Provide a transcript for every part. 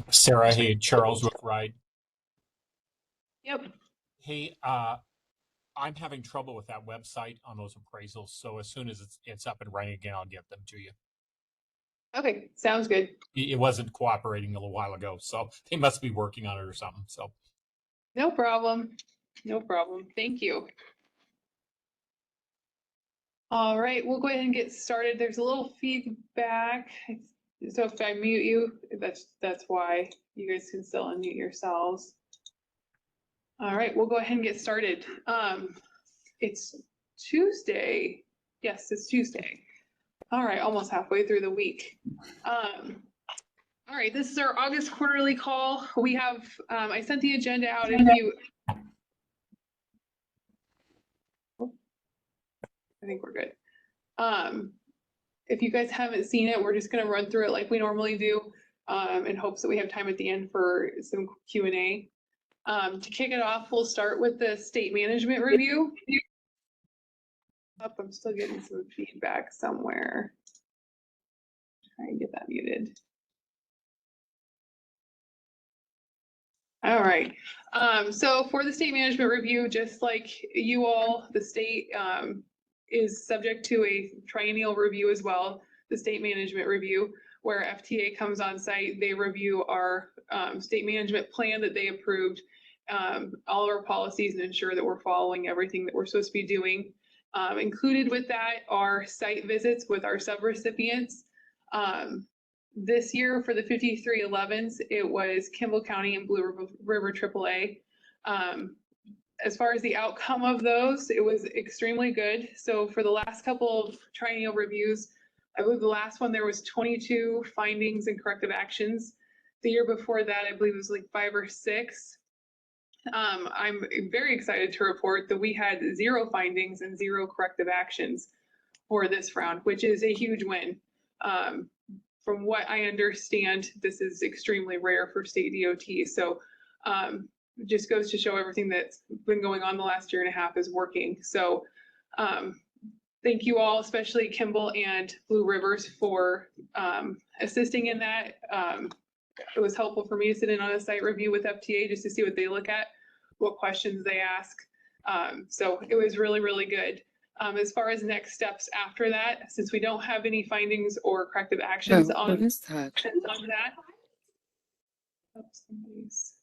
Sarah, hey, Charles with Ride. Yep. Hey, I'm having trouble with that website on those appraisals. So as soon as it's up and running again, I'll get them to you. Okay, sounds good. It wasn't cooperating a little while ago, so they must be working on it or something. So No problem. No problem. Thank you. All right, we'll go ahead and get started. There's a little feedback. So if I mute you, that's why. You guys can still unmute yourselves. All right, we'll go ahead and get started. It's Tuesday. Yes, it's Tuesday. All right, almost halfway through the week. All right, this is our August quarterly call. We have, I sent the agenda out if you, I think we're good. If you guys haven't seen it, we're just gonna run through it like we normally do in hopes that we have time at the end for some Q&A. To kick it off, we'll start with the state management review. I'm still getting some feedback somewhere. Try and get that muted. All right, so for the state management review, just like you all, the state is subject to a triennial review as well, the state management review, where FTA comes on site, they review our state management plan that they approved, all of our policies, and ensure that we're following everything that we're supposed to be doing. Included with that are site visits with our subrecipients. This year for the 5311s, it was Kimball County and Blue River AAA. As far as the outcome of those, it was extremely good. So for the last couple of triennial reviews, I believe the last one there was 22 findings and corrective actions. The year before that, I believe it was like 5 or 6. I'm very excited to report that we had 0 findings and 0 corrective actions for this round, which is a huge win. From what I understand, this is extremely rare for state DOT. So it just goes to show everything that's been going on the last 1.5 years is working. So thank you all, especially Kimball and Blue Rivers, for assisting in that. It was helpful for me to sit in on a site review with FTA just to see what they look at, what questions they ask. So it was really, really good. As far as next steps after that, since we don't have any findings or corrective actions on that. Oops, somebody's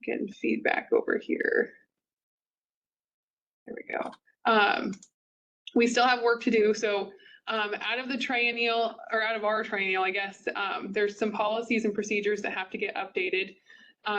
getting feedback over here. There we go. We still have work to do. So out of the triennial, or out of our triennial, I guess, there's some policies and procedures that have to get updated.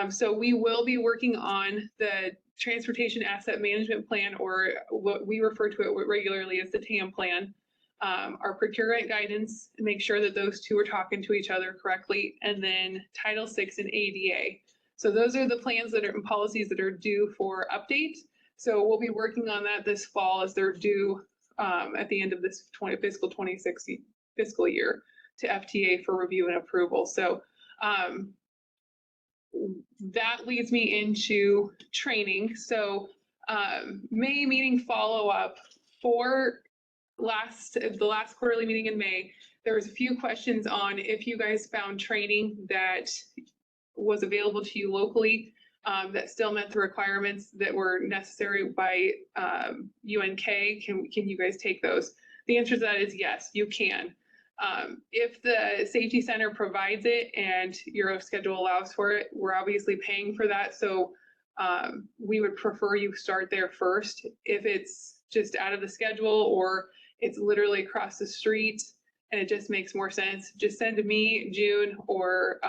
So we will be working on the Transportation Asset Management Plan, or what we refer to it regularly as the TAM plan. Our procurement guidance, make sure that those two are talking to each other correctly, and then Title VI and ADA. So those are the plans that are and policies that are due for update. So we'll be working on that this fall as they're due at the end of this fiscal 26 fiscal year to FTA for review and approval. So that leads me into training. So May meeting follow-up for the last quarterly meeting in May. There was a few questions on if you guys found training that was available to you locally that still met the requirements that were necessary by UNK. Can you guys take those? The answer to that is yes, you can. If the safety center provides it and your schedule allows for it, we're obviously paying for that. So we would prefer you start there first. If it's just out of the schedule or it's literally across the street and it just makes more sense, just send me, June, or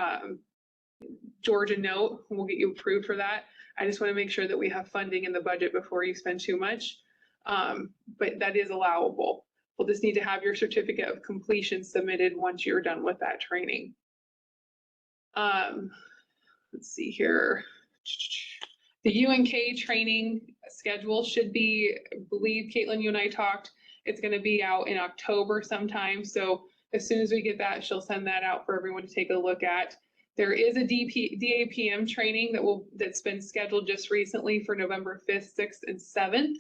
George a note, and we'll get you approved for that. I just want to make sure that we have funding in the budget before you spend too much, but that is allowable. We'll just need to have your certificate of completion submitted once you're done with that training. Let's see here. The UNK training schedule should be, I believe, Caitlin, you and I talked, it's going to be out in October sometime. So as soon as we get that, she'll send that out for everyone to take a look at. There is a DAPM training that's been scheduled just recently for November 5th, 6th, and 7th.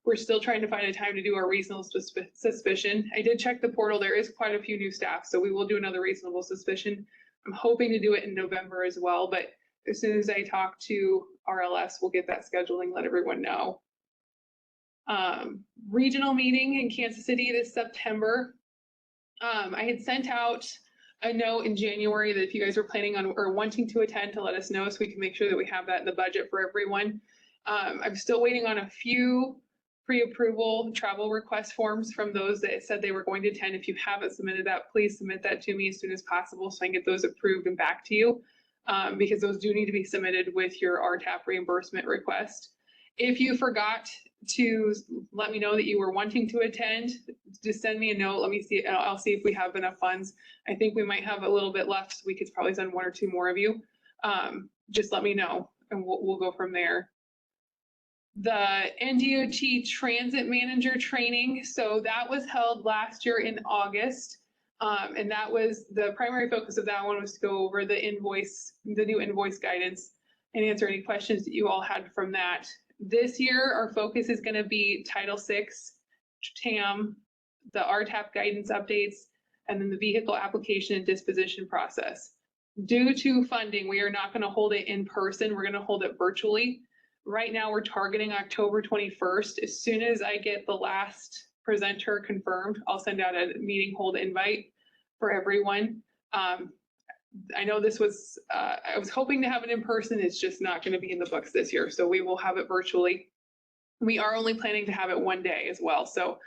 We're still trying to find a time to do our reasonable suspicion. I did check the portal. There is quite a few new staff, so we will do another reasonable suspicion. I'm hoping to do it in November as well, but as soon as I talk to RLS, we'll get that scheduling, let everyone know. Regional meeting in Kansas City this September. I had sent out a note in January that if you guys were planning on or wanting to attend, to let us know so we can make sure that we have that in the budget for everyone. I'm still waiting on a few pre-approval travel request forms from those that said they were going to attend. If you haven't submitted that, please submit that to me as soon as possible so I can get those approved and back to you, because those do need to be submitted with your RTAP reimbursement request. If you forgot to let me know that you were wanting to attend, just send me a note. Let me see. I'll see if we have enough funds. I think we might have a little bit left, so we could probably send one or two more of you. Just let me know and we'll go from there. The NDOT Transit Manager Training. So that was held last year in August. And that was the primary focus of that one was to go over the new invoice guidance and answer any questions that you all had from that. This year, our focus is going to be Title VI, TAM, the RTAP guidance updates, and then the vehicle application and disposition process. Due to funding, we are not going to hold it in person. We're going to hold it virtually. Right now, we're targeting October 21st. As soon as I get the last presenter confirmed, I'll send out a meeting hold invite for everyone. I know this was, I was hoping to have it in person. It's just not going to be in the books this year. So we will have it virtually. We are only planning to have it one day as well. So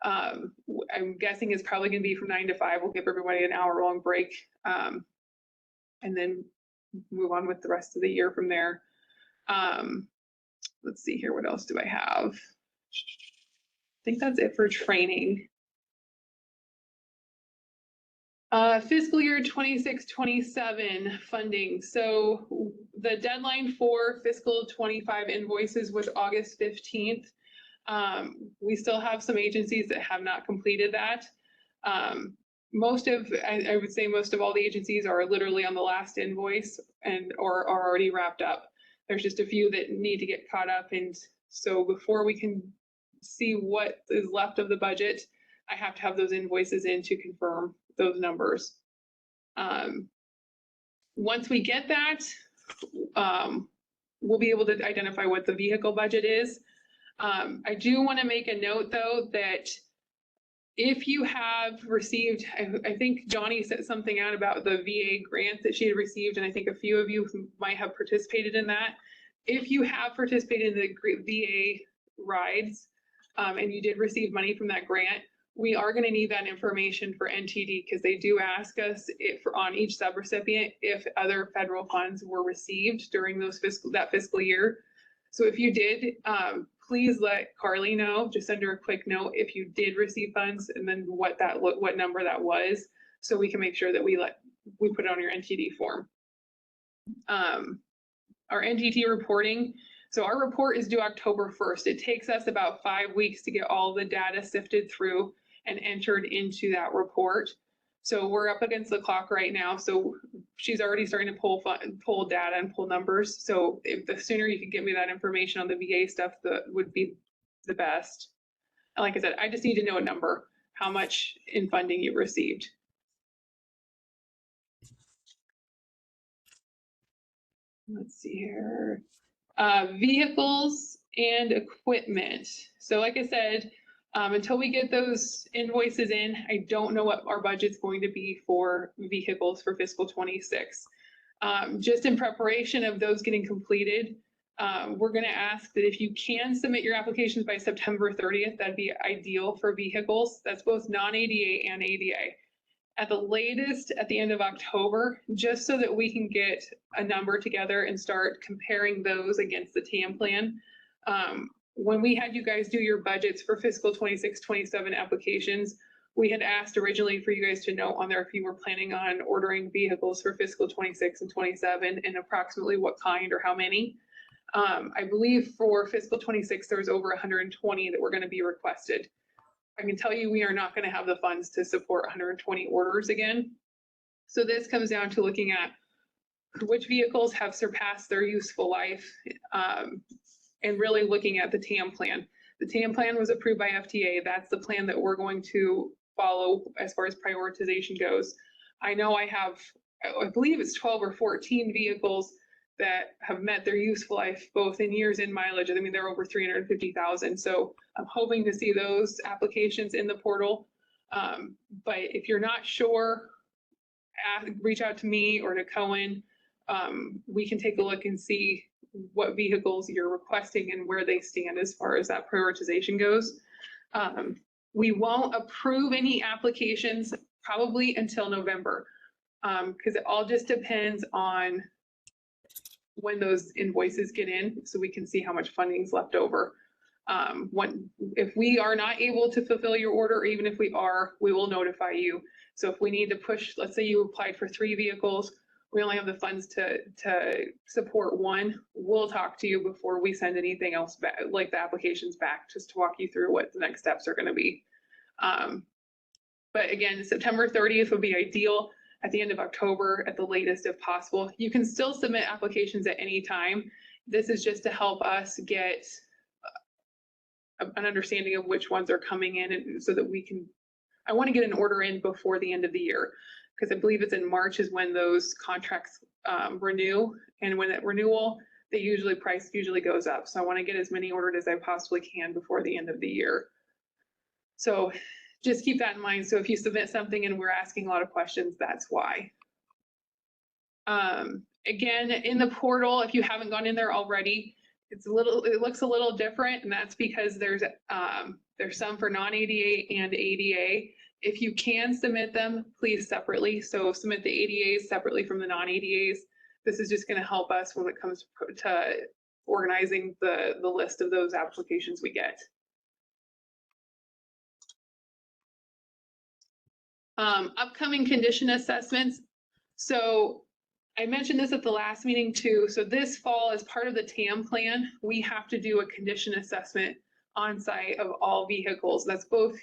I'm guessing it's probably going to be from 9 to 5. We'll give everybody an hour-long break and then move on with the rest of the year from there. Let's see here. What else do I have? I think that's it for training. Fiscal year 26-27 funding. So the deadline for fiscal 25 invoices was August 15th. We still have some agencies that have not completed that. I would say most of all the agencies are literally on the last invoice or are already wrapped up. There's just a few that need to get caught up. And so before we can see what is left of the budget, I have to have those invoices in to confirm those numbers. Once we get that, we'll be able to identify what the vehicle budget is. I do want to make a note though that if you have received, I think Johnny said something out about the VA grant that she had received, and I think a few of you might have participated in that. If you have participated in the VA rides and you did receive money from that grant, we are going to need that information for NTD because they do ask us on each subrecipient if other federal funds were received during that fiscal year. So if you did, please let Carly know, just send her a quick note if you did receive funds and then what number that was, so we can make sure that we put it on your NTD form. Our NTD reporting. So our report is due October 1st. It takes us about 5 weeks to get all the data sifted through and entered into that report. So we're up against the clock right now. So she's already starting to pull data and pull numbers. So if the sooner you can get me that information on the VA stuff, that would be the best. And like I said, I just need to know a number, how much in funding you received. Let's see here. Vehicles and equipment. So like I said, until we get those invoices in, I don't know what our budget's going to be for vehicles for fiscal 26. Just in preparation of those getting completed, we're going to ask that if you can submit your applications by September 30th, that'd be ideal for vehicles. That's both non-ADA and ADA. At the latest, at the end of October, just so that we can get a number together and start comparing those against the TAM plan. When we had you guys do your budgets for fiscal 26-27 applications, we had asked originally for you guys to note on there if you were planning on ordering vehicles for fiscal 26 and 27 and approximately what kind or how many. I believe for fiscal 26, there was over 120 that were going to be requested. I can tell you we are not going to have the funds to support 120 orders again. So this comes down to looking at which vehicles have surpassed their useful life and really looking at the TAM plan. The TAM plan was approved by FTA. That's the plan that we're going to follow as far as prioritization goes. I know I have, I believe it's 12 or 14 vehicles that have met their useful life, both in years and mileage. I mean, they're over 350,000. So I'm hoping to see those applications in the portal. But if you're not sure, reach out to me or to Cohen. We can take a look and see what vehicles you're requesting and where they stand as far as that prioritization goes. We won't approve any applications probably until November, because it all just depends on when those invoices get in, so we can see how much funding is left over. If we are not able to fulfill your order, or even if we are, we will notify you. So if we need to push, let's say you applied for 3 vehicles, we only have the funds to support 1, we'll talk to you before we send anything else back, like the applications back, just to walk you through what the next steps are going to be. But again, September 30th would be ideal. At the end of October at the latest if possible. You can still submit applications at any time. This is just to help us get an understanding of which ones are coming in, and so that we can, I want to get an order in before the end of the year, because I believe it's in March is when those contracts renew, and when that renewal, price usually goes up. So I want to get as many ordered as I possibly can before the end of the year. So just keep that in mind. So if you submit something and we're asking a lot of questions, that's why. Again, in the portal, if you haven't gone in there already, it looks a little different, and that's because there's some for non-ADA and ADA. If you can submit them, please separately. So submit the ADAs separately from the non-ADAs. This is just going to help us when it comes to organizing the list of those applications we get. Upcoming condition assessments. So I mentioned this at the last meeting too. So this fall, as part of the TAM plan, we have to do a condition assessment on site of all vehicles. That's both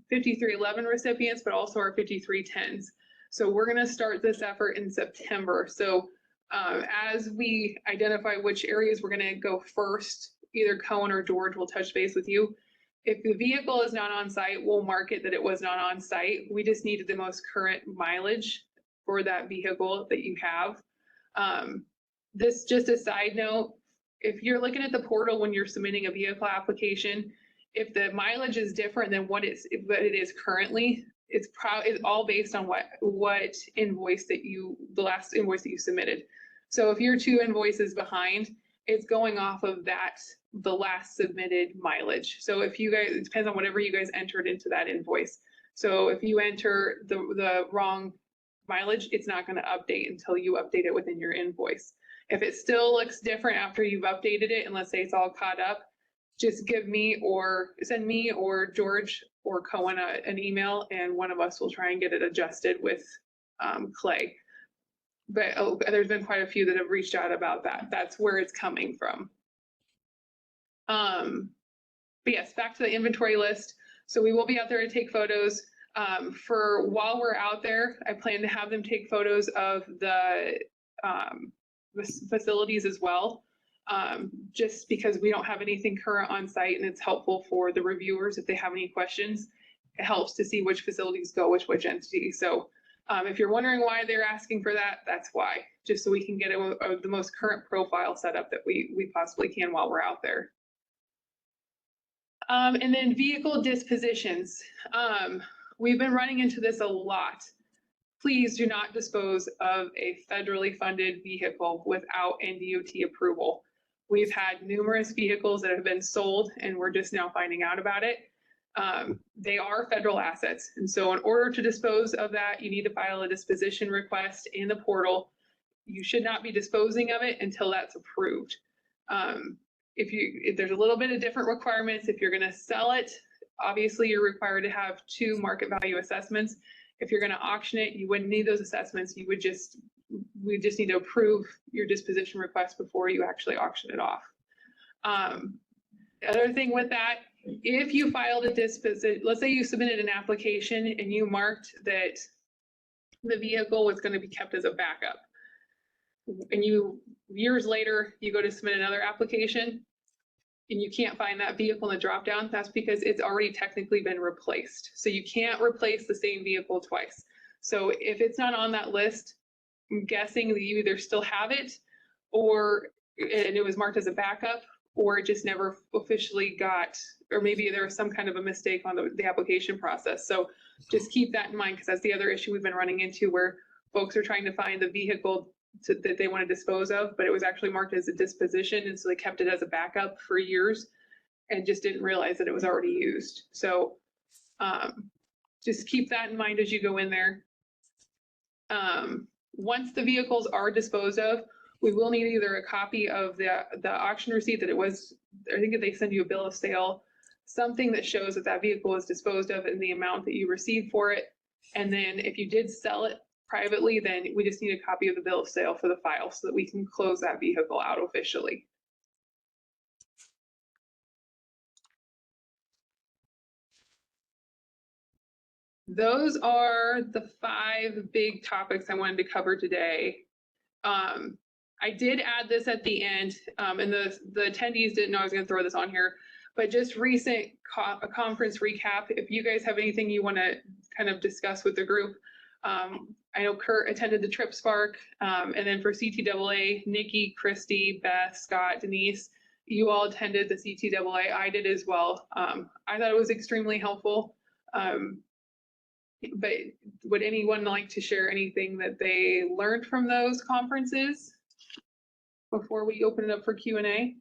5311 recipients, but also our 5310s. So we're going to start this effort in September. So as we identify which areas we're going to go first, either Cohen or George will touch base with you. If the vehicle is not on site, we'll mark it that it was not on site. We just needed the most current mileage for that vehicle that you have. This, just a side note, if you're looking at the portal when you're submitting a vehicle application, if the mileage is different than what it is currently, it's all based on what invoice that the last invoice that you submitted. So if you're 2 invoices behind, it's going off of the last submitted mileage. So if you guys, it depends on whatever you guys entered into that invoice. So if you enter the wrong mileage, it's not going to update until you update it within your invoice. If it still looks different after you've updated it, and let's say it's all caught up, just give me or send me or George or Cohen an email, and one of us will try and get it adjusted with Clay. But there's been quite a few that have reached out about that. That's where it's coming from. But yes, back to the inventory list. So we will be out there to take photos. For while we're out there, I plan to have them take photos of the facilities as well, just because we don't have anything current on site, and it's helpful for the reviewers if they have any questions. It helps to see which facilities go which entity. So if you're wondering why they're asking for that, that's why, just so we can get the most current profile set up that we possibly can while we're out there. And then vehicle dispositions. We've been running into this a lot. Please do not dispose of a federally funded vehicle without NDOT approval. We've had numerous vehicles that have been sold, and we're just now finding out about it. They are federal assets. And so in order to dispose of that, you need to file a disposition request in the portal. You should not be disposing of it until that's approved. If there's a little bit of different requirements, if you're going to sell it, obviously you're required to have 2 market value assessments. If you're going to auction it, you wouldn't need those assessments. We just need to approve your disposition request before you actually auction it off. The other thing with that, if you filed a disposition, let's say you submitted an application and you marked that the vehicle was going to be kept as a backup, and years later, you go to submit another application, and you can't find that vehicle in the drop down, that's because it's already technically been replaced. So you can't replace the same vehicle twice. So if it's not on that list, I'm guessing that you either still have it, or and it was marked as a backup, or it just never officially got, or maybe there was some kind of a mistake on the application process. So just keep that in mind, because that's the other issue we've been running into, where folks are trying to find the vehicle that they want to dispose of, but it was actually marked as a disposition, and so they kept it as a backup for years and just didn't realize that it was already used. So just keep that in mind as you go in there. Once the vehicles are disposed of, we will need either a copy of the auction receipt that it was, I think they send you a bill of sale, something that shows that that vehicle was disposed of and the amount that you received for it. And then if you did sell it privately, then we just need a copy of the bill of sale for the file so that we can close that vehicle out officially. Those are the 5 big topics I wanted to cover today. I did add this at the end, and the attendees didn't know I was going to throw this on here, but just recent conference recap. If you guys have anything you want to kind of discuss with the group, I know Kurt attended the Trip Spark, and then for CTAA, Nikki, Christy, Beth, Scott, Denise, you all attended the CTAA. I did as well. I thought it was extremely helpful. But would anyone like to share anything that they learned from those conferences before we open it up for Q&A?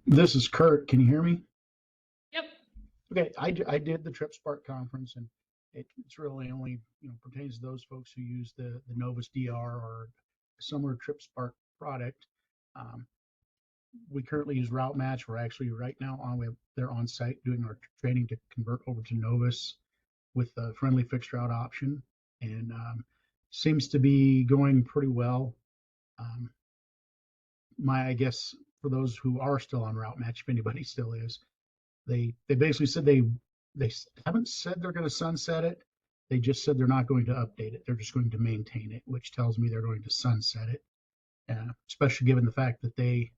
This is Kurt. Can you hear me? Yep. Okay, I did the Trip Spark conference, and it's really only pertains to those folks who use the Novus DR or a similar Trip Spark product. We currently use Route Match. We're actually right now they're on site doing our training to convert over to Novus with the friendly fixed route option, and seems to be going pretty well. I guess for those who are still on Route Match, if anybody still is, they basically said they haven't said they're going to sunset it. They just said they're not going to update it. They're just going to maintain it, which tells me they're going to sunset it, especially given the fact that they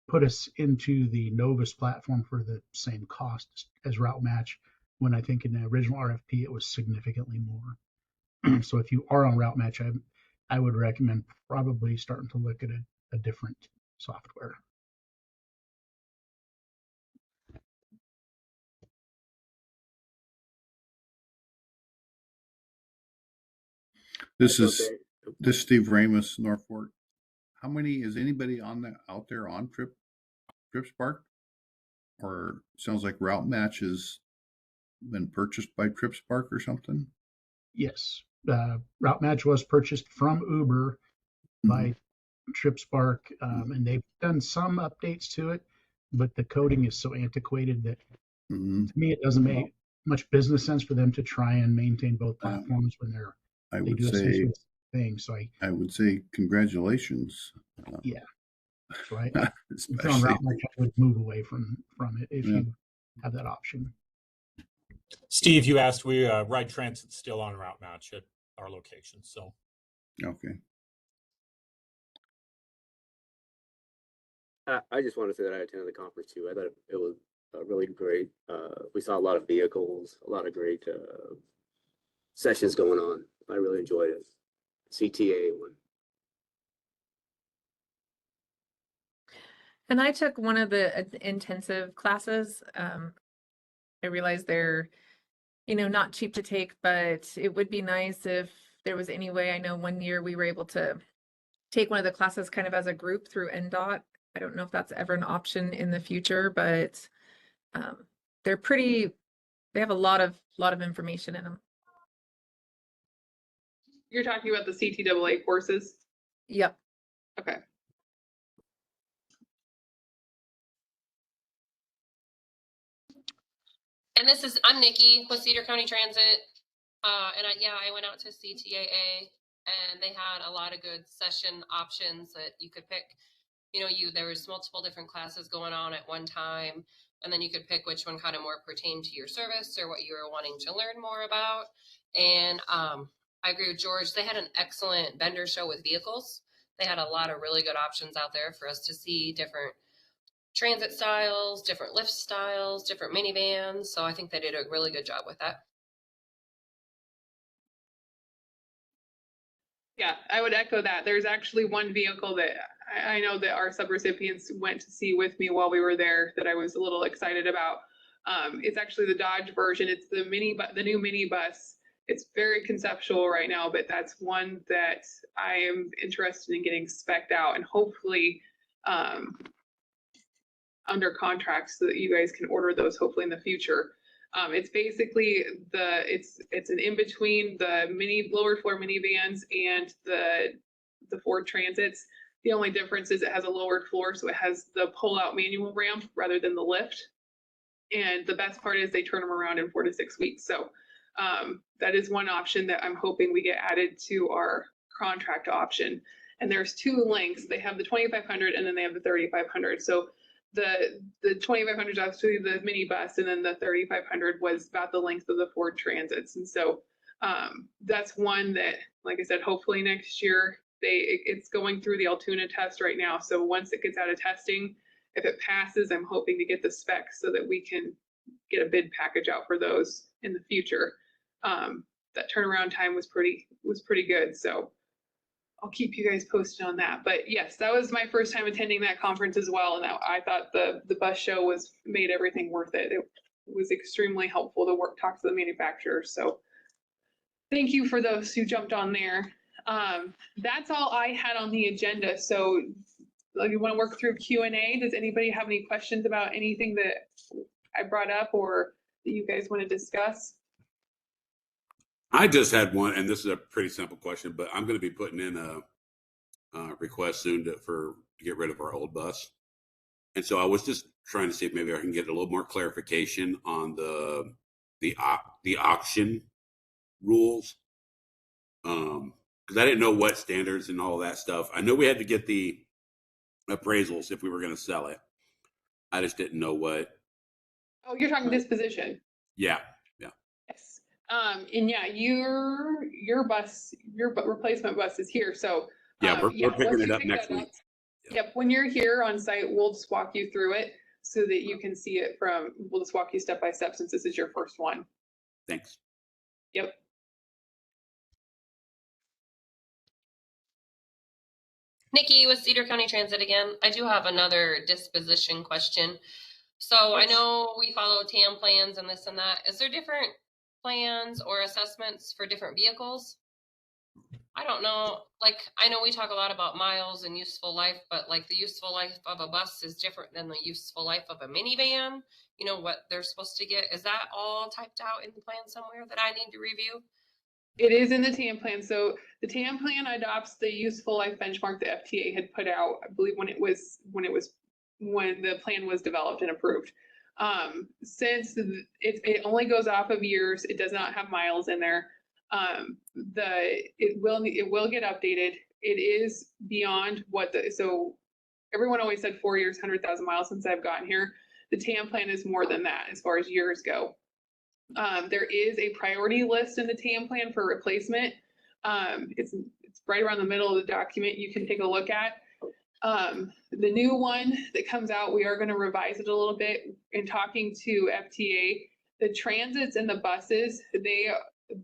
put us into the Novus platform for the same cost as Route Match, when I think in the original RFP it was significantly more. So if you are on Route Match, I would recommend probably starting to look at a different software. This is Steve Ramus, Norfolk. How many is anybody out there on Trip Spark? Or sounds like Route Match has been purchased by Trip Spark or something? Yes, Route Match was purchased from Uber by Trip Spark, and they've done some updates to it, but the coding is so antiquated that to me it doesn't make much business sense for them to try and maintain both platforms when they do essentially the same thing. So I would say congratulations. Yeah, that's right. If you're on Route Match, I would move away from it if you have that option. Steve, you asked, we Ride Transit's still on Route Match at our location. So okay. I just want to say that I attended the conference too. I thought it was really great. We saw a lot of vehicles, a lot of great sessions going on. I really enjoyed it. CTA one. And I took one of the intensive classes. I realized they're, not cheap to take, but it would be nice if there was any way. I know one year we were able to take one of the classes kind of as a group through NDOT. I don't know if that's ever an option in the future, but they have a lot of information in them. You're talking about the CTAA courses? Yep. Okay. And I'm Nikki with Cedar County Transit. And I went out to CTAA, and they had a lot of good session options that you could pick. There was multiple different classes going on at one time, and then you could pick which one kind of more pertained to your service or what you were wanting to learn more about. And I agree with George. They had an excellent vendor show with vehicles. They had a lot of really good options out there for us to see, different transit styles, different lift styles, different minivans. So I think they did a really good job with that. Yeah, I would echo that. There's actually one vehicle that I know that our subrecipients went to see with me while we were there that I was a little excited about. It's actually the Dodge version. It's the new minibus. It's very conceptual right now, but that's one that I am interested in getting spec'd out and hopefully under contract so that you guys can order those hopefully in the future. It's basically it's an in between the lower floor minivans and the Ford Transits. The only difference is it has a lowered floor, so it has the pull-out manual ramp rather than the lift. And the best part is they turn them around in 4 to 6 weeks. So that is one option that I'm hoping we get added to our contract option. And there's 2 lengths. They have the 2500 and then they have the 3500. So the 2500 is actually the minibus, and then the 3500 was about the length of the Ford Transits. And so that's one that, like I said, hopefully next year it's going through the Altoona test right now. So once it gets out of testing, if it passes, I'm hoping to get the specs so that we can get a bid package out for those in the future. That turnaround time was pretty good. So I'll keep you guys posted on that. But yes, that was my first time attending that conference as well. And I thought the bus show made everything worth it. It was extremely helpful to talk to the manufacturers. So thank you for those who jumped on there. That's all I had on the agenda. So you want to work through Q&A? Does anybody have any questions about anything that I brought up or that you guys want to discuss? I just had one, and this is a pretty simple question, but I'm going to be putting in a request soon to get rid of our old bus. And so I was just trying to see if maybe I can get a little more clarification on the auction rules. Because I didn't know what standards and all that stuff. I know we had to get the appraisals if we were going to sell it. I just didn't know what. Oh, you're talking disposition. Yeah. Yes. And yeah, your replacement bus is here. So Yeah, we're picking it up next week. Yep. When you're here on site, we'll just walk you through it so that you can see it we'll just walk you step by step since this is your first one. Thanks. Yep. Nikki with Cedar County Transit again. I do have another disposition question. So I know we follow TAM plans and this and that. Is there different plans or assessments for different vehicles? I don't know. Like, I know we talk a lot about miles and useful life, but like the useful life of a bus is different than the useful life of a minivan. You know what they're supposed to get. Is that all typed out in the plan somewhere that I need to review? It is in the TAM plan. So the TAM plan adopts the useful life benchmark the FTA had put out, I believe when the plan was developed and approved. Since it only goes off of years, it does not have miles in there. It will get updated. It is beyond so everyone always said 4 years, 100,000 miles since I've gotten here. The TAM plan is more than that as far as years go. There is a priority list in the TAM plan for replacement. It's right around the middle of the document. You can take a look at. The new one that comes out, we are going to revise it a little bit. In talking to FTA, the transits and the buses,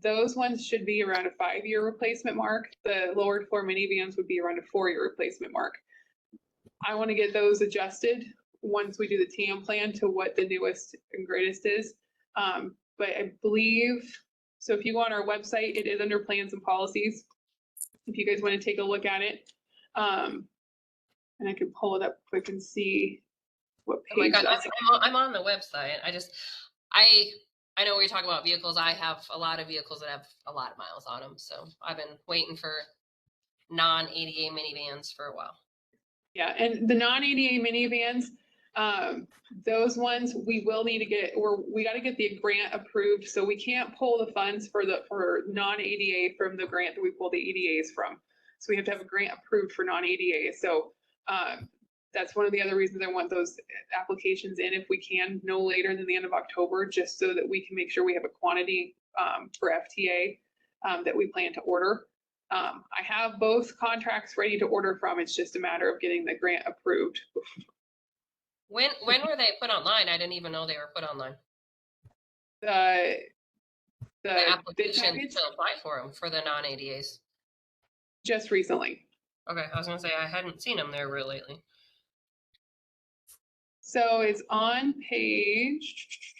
those ones should be around a 5-year replacement mark. The lowered floor minivans would be around a 4-year replacement mark. I want to get those adjusted once we do the TAM plan to what the newest and greatest is. But I believe, so if you go on our website, it is under plans and policies. If you guys want to take a look at it. And I can pull it up quick and see what page. Oh my God, I'm on the website. I know we talk about vehicles. I have a lot of vehicles that have a lot of miles on them. So I've been waiting for non-ADA minivans for a while. Yeah, and the non-ADA minivans, those ones we will need to get, we got to get the grant approved. So we can't pull the funds for non-ADA from the grant that we pull the EDAs from. So we have to have a grant approved for non-ADA. So that's one of the other reasons I want those applications in if we can, no later than the end of October, just so that we can make sure we have a quantity for FTA. that we plan to order. I have both contracts ready to order from. It's just a matter of getting the grant approved. When were they put online? I didn't even know they were put online. The bid Application package to apply for them for the non-ADAs. just recently. Okay, I was gonna say I hadn't seen them there real lately. So it's on page.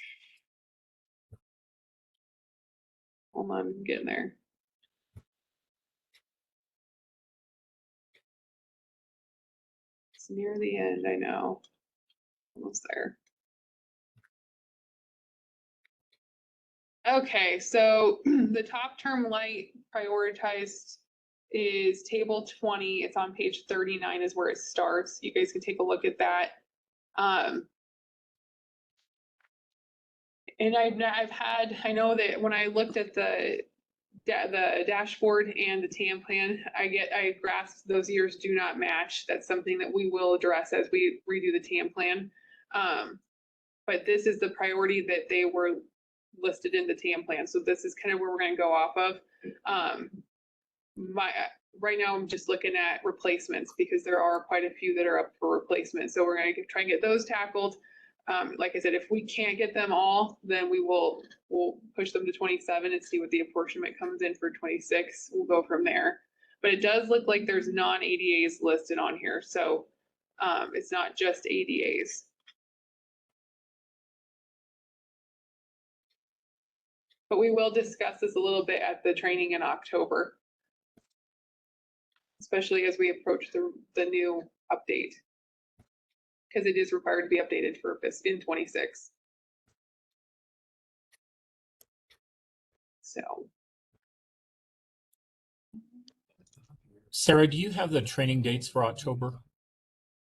Hold on, I'm getting there. It's near the end, I know. Almost there. Okay, so the top term light prioritized is table 20. It's on page 39 is where it starts. You guys can take a look at that. And I know that when I looked at the dashboard and the TAM plan, I grasped those years do not match. That's something that we will address as we redo the TAM plan. But this is the priority that they were listed in the TAM plan. So this is kind of where we're gonna go off of. Right now I'm just looking at replacements because there are quite a few that are up for replacement. So we're gonna try and get those tackled. Like I said, if we can't get them all, then we'll push them to 27 and see what the apportionment comes in for 26. We'll go from there. But it does look like there's non-ADAs listed on here. So it's not just ADAs. But we will discuss this a little bit at the training in October, especially as we approach the new update, because it is required to be updated for in 26. So, Sarah, do you have the training dates for October?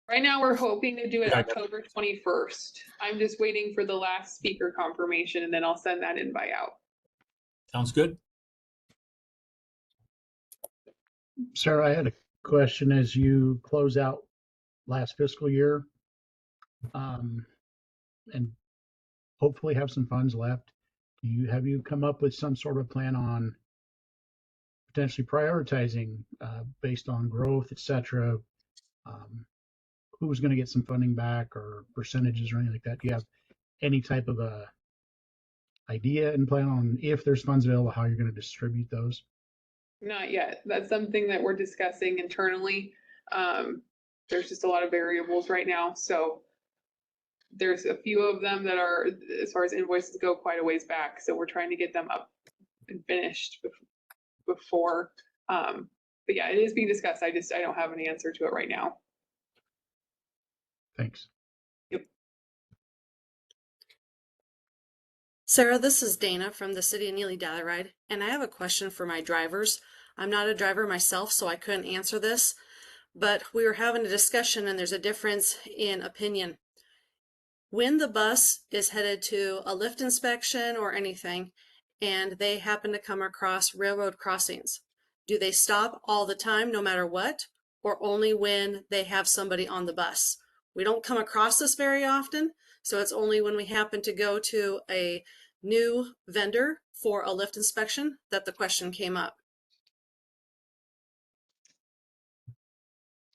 right now we're hoping to do it Okay. October 21st. I'm just waiting for the last speaker confirmation, and then I'll send that invite out. Sounds good. Sarah, I had a question as you close out last fiscal year, and hopefully have some funds left. Have you come up with some sort of plan on potentially prioritizing based on growth, et cetera? Who's going to get some funding back or percentages or anything like that? Do you have any type of a idea and plan on if there's funds available, how you're going to distribute those? Not yet. That's something that we're discussing internally. There's just a lot of variables right now. So there's a few of them that are, as far as invoices go, quite a ways back. So we're trying to get them up and finished before. But yeah, it is being discussed. I don't have an answer to it right now. Thanks. Sarah, this is Dana from the City of Neely Data Ride, and I have a question for my drivers. I'm not a driver myself, so I couldn't answer this, but we were having a discussion and there's a difference in opinion. When the bus is headed to a lift inspection or anything, and they happen to come across railroad crossings, do they stop all the time no matter what, or only when they have somebody on the bus? We don't come across this very often, so it's only when we happen to go to a new vendor for a lift inspection that the question came up.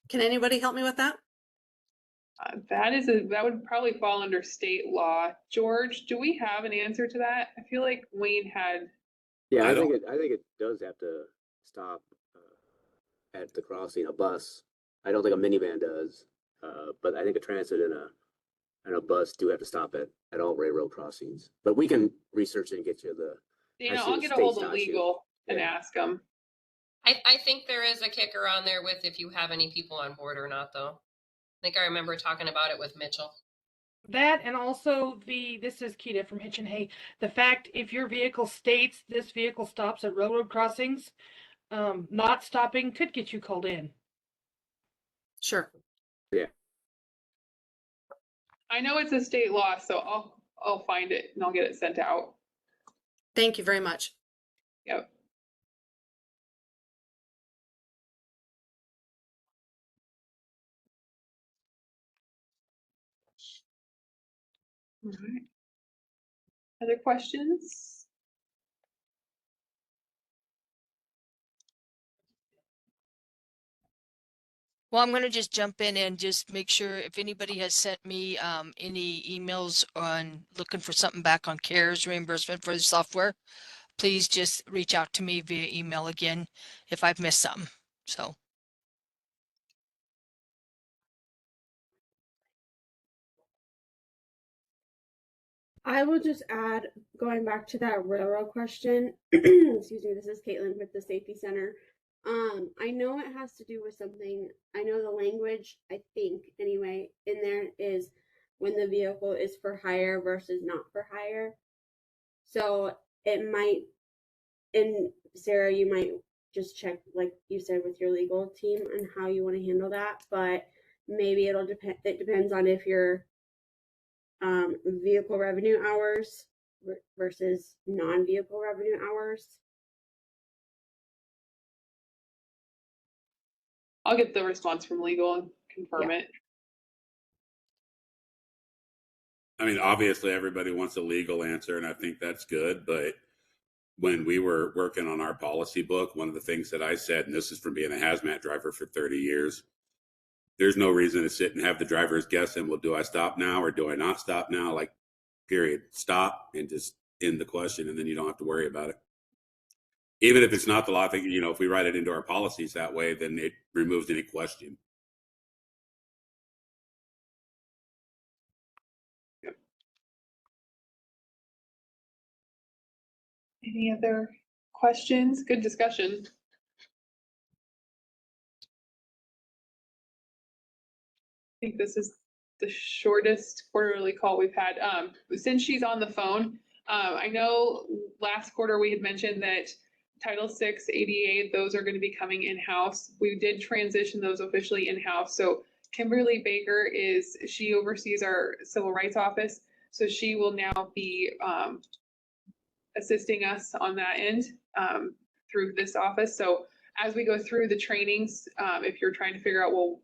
Can anybody help me with that? That would probably fall under state law. George, do we have an answer to that? I feel like Wayne had. Yeah, I I think it does have to stop at the crossing. A bus, I don't think a minivan does, but I think a transit and a bus do have to stop at all railroad crossings. But we can research it and get you the. Dana, actually I'll the get a state hold of statute. legal and Yeah. ask them. I think there is a kicker on there with if you have any people on board or not, though. I think I remember talking about it with Mitchell. That, and also this is Keita from Hitch and Hay. The fact if your vehicle states this vehicle stops at railroad crossings, not stopping could get you called in. Sure. Yeah. I know it's a state law, so I'll find it and I'll get it sent out. Thank you very much. Yep. All right. Other questions? Well, I'm going to just jump in and just make sure if anybody has sent me any emails on looking for something back on CARES reimbursement for the software, please just reach out to me via email again if I've missed something. So. I will just add, going back to that railroad question, excuse me, this is Caitlin with the Safety Center. I know it has to do with something, I know the language, I think anyway, in there is when the vehicle is for hire versus not for hire. So it might, and Sarah, you might just check, like you said, with your legal team on how you want to handle that, but maybe it'll depend, it depends on if you're vehicle revenue hours versus non-vehicle revenue hours. I'll get the response from legal and confirm it. I mean, obviously everybody wants a legal answer, and I think that's good. But when we were working on our policy book, one of the things that I said, and this is from being a hazmat driver for 30 years, there's no reason to sit and have the drivers guessing, well, do I stop now or do I not stop now? Like, period. Stop and just end the question, and then you don't have to worry about it. Even if it's not the law, I think, you know, if we write it into our policies that way, then it removes any question. Yep. Any other questions? Good discussion. I think this is the shortest quarterly call we've had. Since she's on the phone, I know last quarter we had mentioned that Title VI, ADA, those are going to be coming in-house. We did transition those officially in-house. So Kimberly Baker she oversees our civil rights office. So she will now be assisting us on that end through this office. So as we go through the trainings, if you're trying to figure out, well,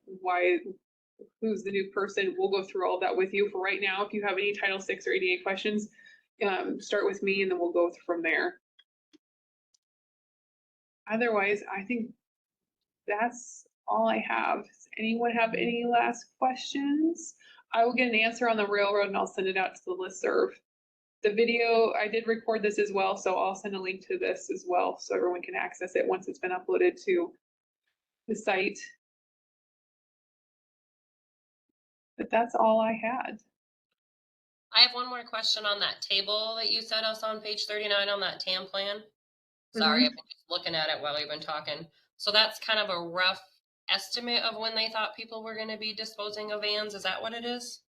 who's the new person, we'll go through all that with you. For right now, if you have any Title VI or ADA questions, start with me and then we'll go from there. Otherwise, I think that's all I have. Does anyone have any last questions? I will get an answer on the railroad and I'll send it out to the listserv. The video, I did record this as well, so I'll send a link to this as well so everyone can access it once it's been uploaded to the site. But that's all I had. I have one more question on that table that you sent us on page 39 on that TAM plan. Sorry, I've been just looking at it while we've been talking. So that's kind of a rough estimate of when they thought people were going to be disposing of vans. Is that what it is?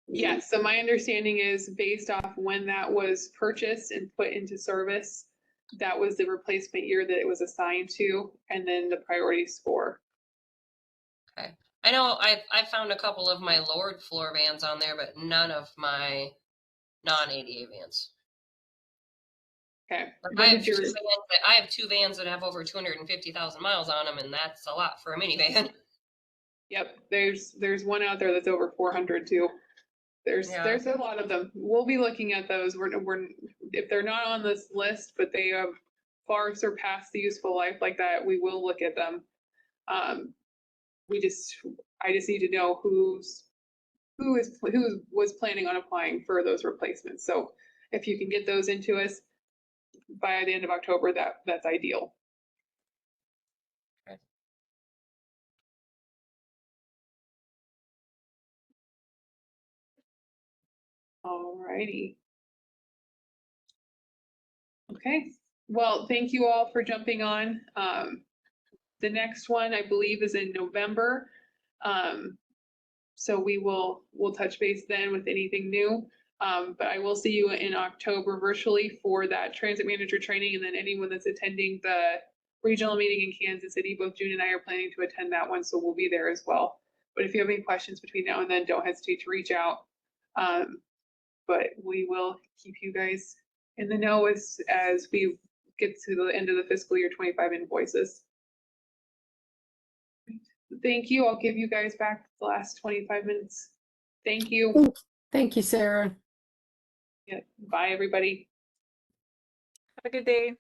Yes, so my understanding is based off when that was purchased and put into service, that was the replacement year that it was assigned to, and then the priority score. Okay. I know I found a couple of my lowered floor vans on there, but none of my non-ADA vans. Okay. I have two vans that have over 250,000 miles on them, and that's a lot for a minivan. Yep, there's one out there that's over 400 too. There's a lot of them. We'll be looking at those. We're if they're not on this list, but they have far surpassed the useful life like that, we will look at them. I just need to know who was planning on applying for those replacements. So if you can get those into us by the end of October, that's ideal. Okay. All righty. Okay. Well, thank you all for jumping on. The next one, I believe, is in November. So we'll touch base then with anything new. But I will see you in October virtually for that transit manager training. And then anyone that's attending the regional meeting in Kansas City, both June and I are planning to attend that one. So we'll be there as well. But if you have any questions between now and then, don't hesitate to reach out. But we will keep you guys in the know as we get to the end of the fiscal year 25 invoices. Thank you. I'll give you guys back the last 25 minutes. Thank you. Thank you, Sarah. Yeah. Bye, everybody. Have a good day.